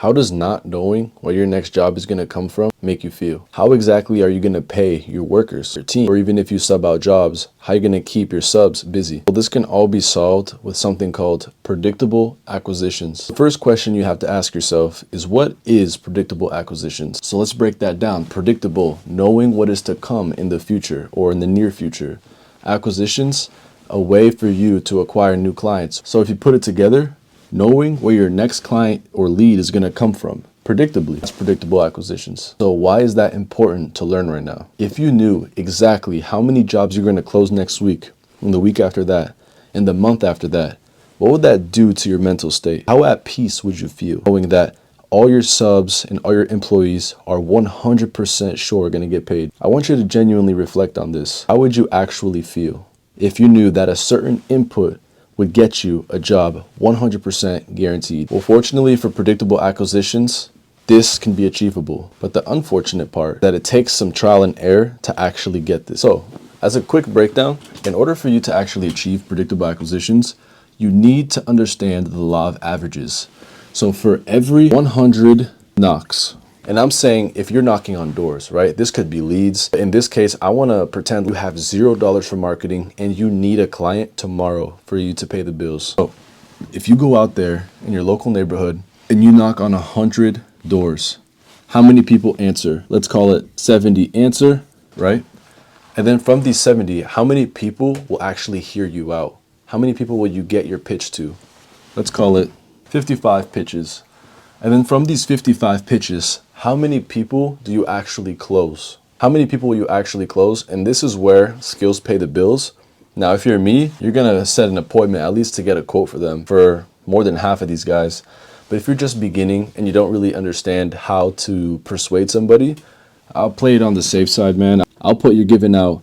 How does not knowing where your next job is going to come from make you feel? How exactly are you going to pay your workers, your team, or even if you sub out jobs, how are you going to keep your subs busy? Well, this can all be solved with something called predictable acquisitions. The first question you have to ask yourself is, what is predictable acquisitions? So let's break that down. Predictable, knowing what is to come in the future or in the near future. Acquisitions, a way for you to acquire new clients. So if you put it together, knowing where your next client or lead is going to come from, predictably, it's predictable acquisitions. So why is that important to learn right now? If you knew exactly how many jobs you're going to close next week, and the week after that, and the month after that, what would that do to your mental state? How at peace would you feel knowing that all your subs and all your employees are 100% sure going to get paid? I want you to genuinely reflect on this. How would you actually feel if you knew that a certain input would get you a job 100% guaranteed? Well, fortunately for predictable acquisitions, this can be achievable. But the unfortunate part is that it takes some trial and error to actually get this. So as a quick breakdown, in order for you to actually achieve predictable acquisitions, you need to understand the law of averages. So for every 100 knocks, and I'm saying if you're knocking on doors, right? This could be leads. In this case, I want to pretend you have $0 for marketing and you need a client tomorrow for you to pay the bills. So if you go out there in your local neighborhood and you knock on 100 doors, how many people answer? Let's call it 70 answer, right? And then from these 70, how many people will actually hear you out? How many people will you get your pitch to? Let's call it 55 pitches. And then from these 55 pitches, how many people do you actually close? How many people will you actually close? And this is where skills pay the bills. Now, if you're me, you're going to set an appointment at least to get a quote for them for more than half of these guys. But if you're just beginning and you don't really understand how to persuade somebody, I'll play it on the safe side, man. I'll put you giving out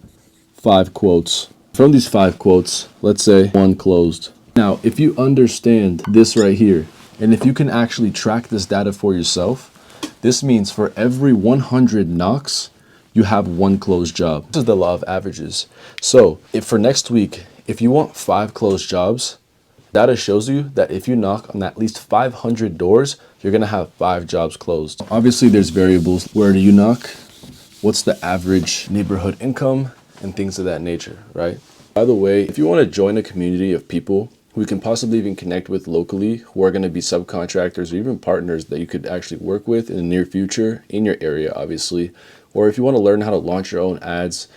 5 quotes. From these 5 quotes, let's say 1 closed. Now, if you understand this right here, and if you can actually track this data for yourself, this means for every 100 knocks, you have 1 closed job. This is the law of averages. So if for next week, if you want 5 closed jobs, data shows you that if you knock on at least 500 doors, you're gonna have 5 jobs closed. Obviously there's variables. Where do you knock? What's the average neighborhood income and things of that nature, right? By the way, if you wanna join a community of people who you can possibly even connect with locally, who are going to be subcontractors or even partners that you could actually work with in the near future in your area, obviously. Or if you want to learn how to launch your own ads,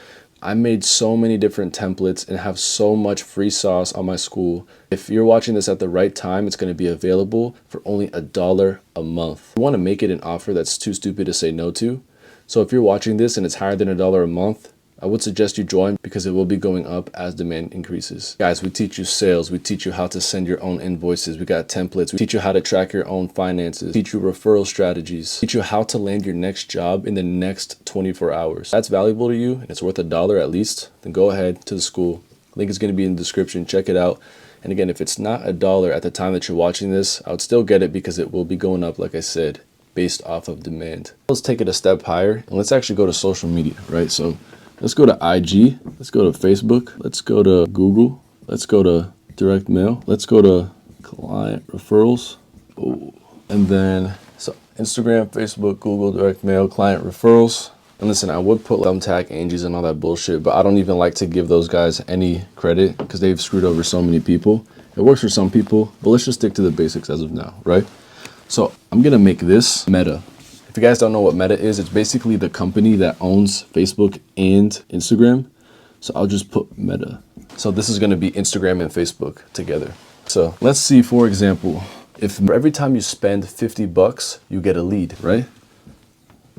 I made so many different templates and have so much free sauce on my school. If you're watching this at the right time, it's going to be available for only $1 a month. You want to make it an offer that's too stupid to say no to. So if you're watching this and it's higher than $1 a month, I would suggest you join because it will be going up as demand increases. Guys, we teach you sales. We teach you how to send your own invoices. We got templates. We teach you how to track your own finances. We teach you referral strategies. We teach you how to land your next job in the next 24 hours. If that's valuable to you and it's worth $1 at least, then go ahead to the school. Link is going to be in the description. Check it out. And again, if it's not $1 at the time that you're watching this, I would still get it because it will be going up, like I said, based off of demand. Let's take it a step higher and let's actually go to social media, right? So let's go to IG, let's go to Facebook, let's go to Google, let's go to direct mail, let's go to client referrals. Oh. And then so Instagram, Facebook, Google, direct mail, client referrals. And listen, I would put Thumbtack, Angie's and all that bullshit, but I don't even like to give those guys any credit because they've screwed over so many people. It works for some people, but let's just stick to the basics as of now, right? So I'm gonna make this Meta. If you guys don't know what Meta is, it's basically the company that owns Facebook and Instagram. So I'll just put Meta. So this is gonna be Instagram and Facebook together. So let's see, for example, if for every time you spend $50, you get a lead, right?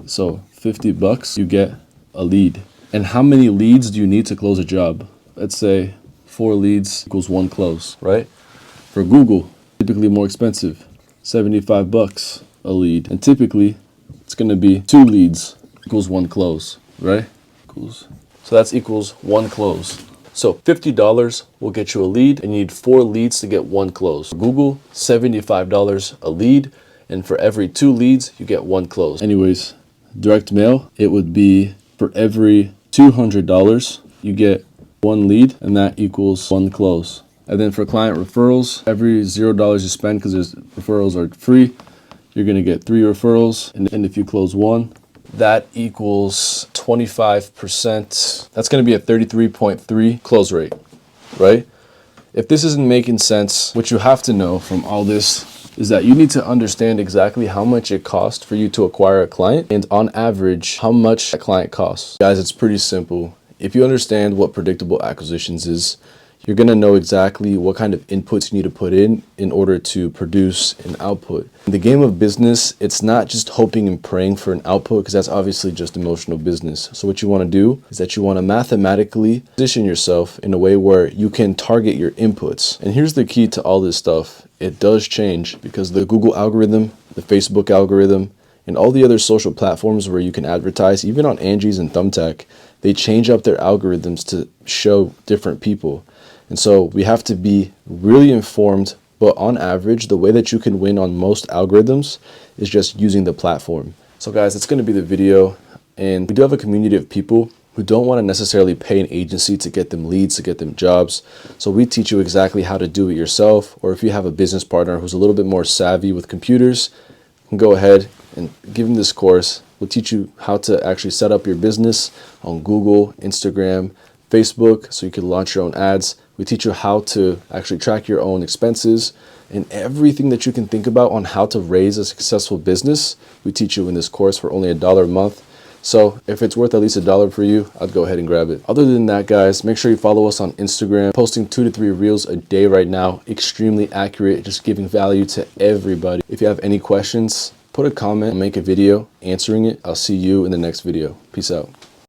So $50, you get a lead. And how many leads do you need to close a job? Let's say 4 leads equals 1 close, right? For Google, typically more expensive, $75 a lead. And typically, it's going to be 2 leads equals 1 close, right? So that's equals 1 close. So $50 will get you a lead and you need 4 leads to get 1 close. Google, $75 a lead. And for every 2 leads, you get 1 close. Anyways, direct mail, it would be for every $200, you get 1 lead and that equals 1 close. And then for client referrals, every $0 you spend, because referrals are free, you're going to get 3 referrals. And if you close 1, that equals 25%. That's going to be a 33.3 close rate, right? If this isn't making sense, what you have to know from all this is that you need to understand exactly how much it costs for you to acquire a client, and on average, how much a client costs. Guys, it's pretty simple. If you understand what predictable acquisitions is, you're going to know exactly what kind of inputs you need to put in order to produce an output. In the game of business, it's not just hoping and praying for an output, because that's obviously just emotional business. So what you want to do is that you want to mathematically position yourself in a way where you can target your inputs. And here's the key to all this stuff. It does change, because the Google algorithm, the Facebook algorithm, and all the other social platforms where you can advertise, even on Angie's and Thumbtack, they change up their algorithms to show different people. And so we have to be really informed, but on average, the way that you can win on most algorithms is just using the platform. So guys, that's going to be the video. And we do have a community of people who don't want to necessarily pay an agency to get them leads, to get them jobs. So we teach you exactly how to do it yourself. Or if you have a business partner who's a little bit more savvy with computers, you can go ahead and give them this course. We'll teach you how to actually set up your business on Google, Instagram, Facebook, so you can launch your own ads. We teach you how to actually track your own expenses and everything that you can think about on how to raise a successful business. We teach you in this course for only $1 a month. So if it's worth at least $1 for you, I'd go ahead and grab it. Other than that, guys, make sure you follow us on Instagram. Posting 2 to 3 reels a day right now. Extremely accurate, just giving value to everybody. If you have any questions, put a comment, I'll make a video answering it. I'll see you in the next video. Peace out.